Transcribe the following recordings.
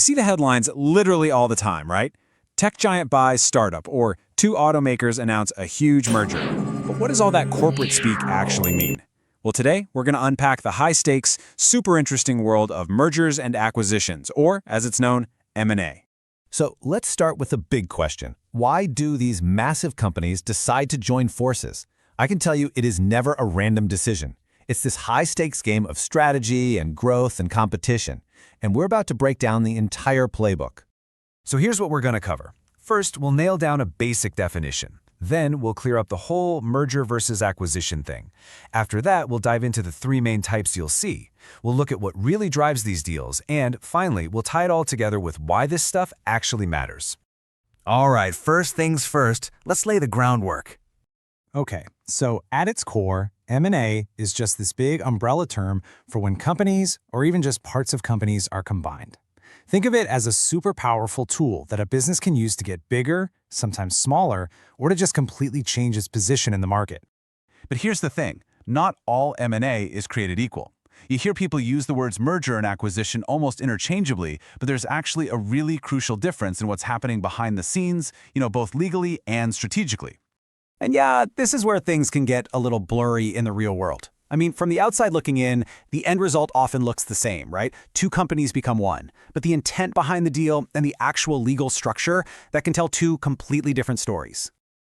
You see the headlines literally all the time, right? Tech giant buys startup, or two automakers announce a huge merger. But what does all that corporate speak actually mean? Well, today, we're going to unpack the high-stakes, super interesting world of mergers and acquisitions, or, as it's known, M&A. So let's start with the big question. Why do these massive companies decide to join forces? I can tell you it is never a random decision. It's this high-stakes game of strategy and growth and competition. And we're about to break down the entire playbook. So here's what we're going to cover. First, we'll nail down a basic definition. Then we'll clear up the whole merger versus acquisition thing. After that, we'll dive into the three main types you'll see. We'll look at what really drives these deals, and finally, we'll tie it all together with why this stuff actually matters. All right, first things first, let's lay the groundwork. Okay, so at its core, M&A is just this big umbrella term for when companies, or even just parts of companies, are combined. Think of it as a super powerful tool that a business can use to get bigger, sometimes smaller, or to just completely change its position in the market. But here's the thing, not all M&A is created equal. You hear people use the words merger and acquisition almost interchangeably, but there's actually a really crucial difference in what's happening behind the scenes, both legally and strategically. And yeah, this is where things can get a little blurry in the real world. I mean, from the outside looking in, the end result often looks the same, right? Two companies become one. But the intent behind the deal and the actual legal structure, that can tell two completely different stories.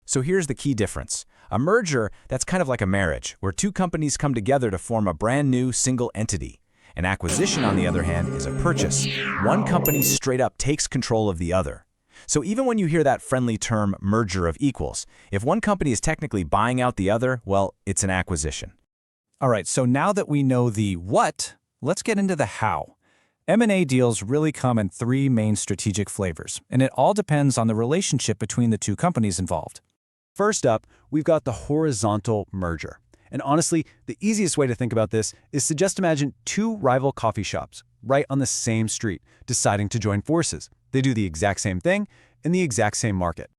So here's the key difference. A merger, that's kind of like a marriage, where two companies come together to form a brand new single entity. An acquisition, on the other hand, is a purchase. One company straight up takes control of the other. So even when you hear that friendly term merger of equals, if one company is technically buying out the other, well, it's an acquisition. All right, so now that we know the what, let's get into the how. M&A deals really come in three main strategic flavors, and it all depends on the relationship between the two companies involved. First up, we've got the horizontal merger. And honestly, the easiest way to think about this is to just imagine two rival coffee shops right on the same street deciding to join forces. They do the exact same thing in the exact same market.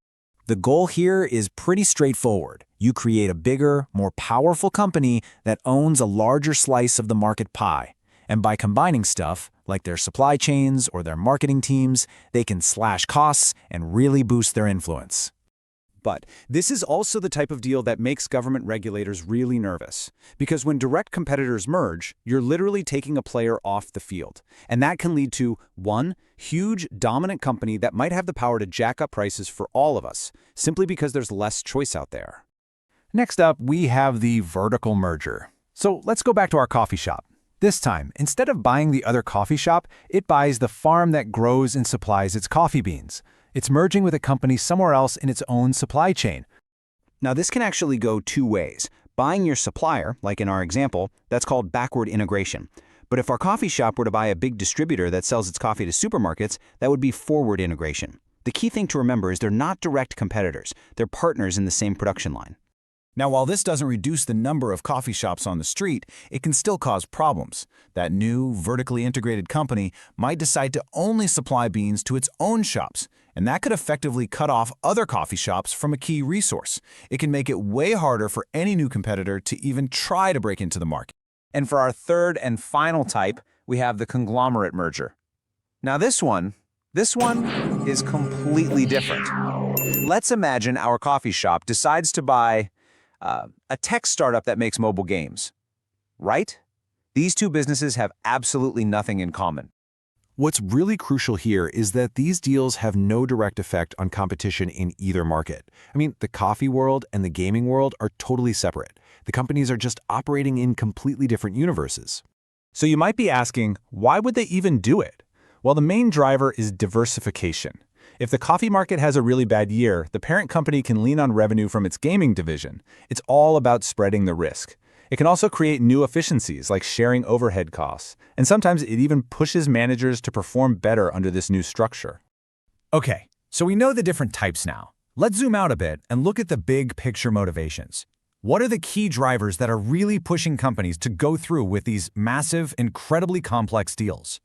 The goal here is pretty straightforward. You create a bigger, more powerful company that owns a larger slice of the market pie. And by combining stuff, like their supply chains or their marketing teams, they can slash costs and really boost their influence. But this is also the type of deal that makes government regulators really nervous. Because when direct competitors merge, you're literally taking a player off the field. And that can lead to, one, huge, dominant company that might have the power to jack up prices for all of us, simply because there's less choice out there. Next up, we have the vertical merger. So let's go back to our coffee shop. This time, instead of buying the other coffee shop, it buys the farm that grows and supplies its coffee beans. It's merging with a company somewhere else in its own supply chain. Now, this can actually go two ways. Buying your supplier, like in our example, that's called backward integration. But if our coffee shop were to buy a big distributor that sells its coffee to supermarkets, that would be forward integration. The key thing to remember is they're not direct competitors. They're partners in the same production line. Now, while this doesn't reduce the number of coffee shops on the street, it can still cause problems. That new, vertically integrated company might decide to only supply beans to its own shops, and that could effectively cut off other coffee shops from a key resource. It can make it way harder for any new competitor to even try to break into the market. And for our third and final type, we have the conglomerate merger. Now this one is completely different. Let's imagine our coffee shop decides to buy a tech startup that makes mobile games, right? These two businesses have absolutely nothing in common. What's really crucial here is that these deals have no direct effect on competition in either market. I mean, the coffee world and the gaming world are totally separate. The companies are just operating in completely different universes. So you might be asking, why would they even do it? Well, the main driver is diversification. If the coffee market has a really bad year, the parent company can lean on revenue from its gaming division. It's all about spreading the risk. It can also create new efficiencies like sharing overhead costs, and sometimes it even pushes managers to perform better under this new structure. Okay, so we know the different types now. Let's zoom out a bit and look at the big picture motivations. What are the key drivers that are really pushing companies to go through with these massive, incredibly complex deals?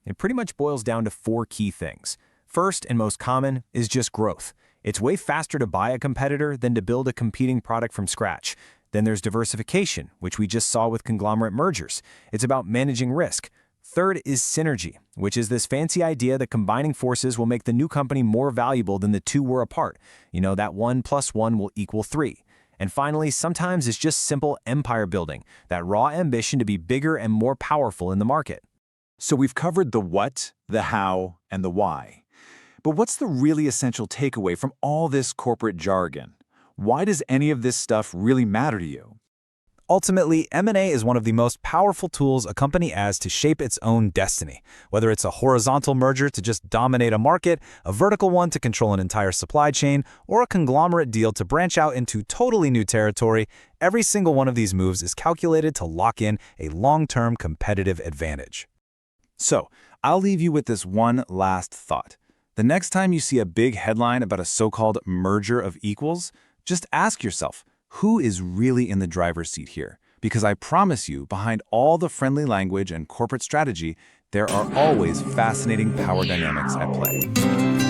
It pretty much boils down to four key things. First and most common is just growth. It's way faster to buy a competitor than to build a competing product from scratch. Then there's diversification, which we just saw with conglomerate mergers. It's about managing risk. Third is synergy, which is this fancy idea that combining forces will make the new company more valuable than the two were apart. You know, that 1 + 1 will equal 3. And finally, sometimes it's just simple empire building, that raw ambition to be bigger and more powerful in the market. So we've covered the what, the how, and the why. But what's the really essential takeaway from all this corporate jargon? Why does any of this stuff really matter to you? Ultimately, M&A is one of the most powerful tools a company has to shape its own destiny. Whether it's a horizontal merger to just dominate a market, a vertical one to control an entire supply chain, or a conglomerate deal to branch out into totally new territory, every single one of these moves is calculated to lock in a long-term competitive advantage. So, I'll leave you with this one last thought. The next time you see a big headline about a so-called merger of equals, just ask yourself, who is really in the driver's seat here? Because I promise you, behind all the friendly language and corporate strategy, there are always fascinating power dynamics at play.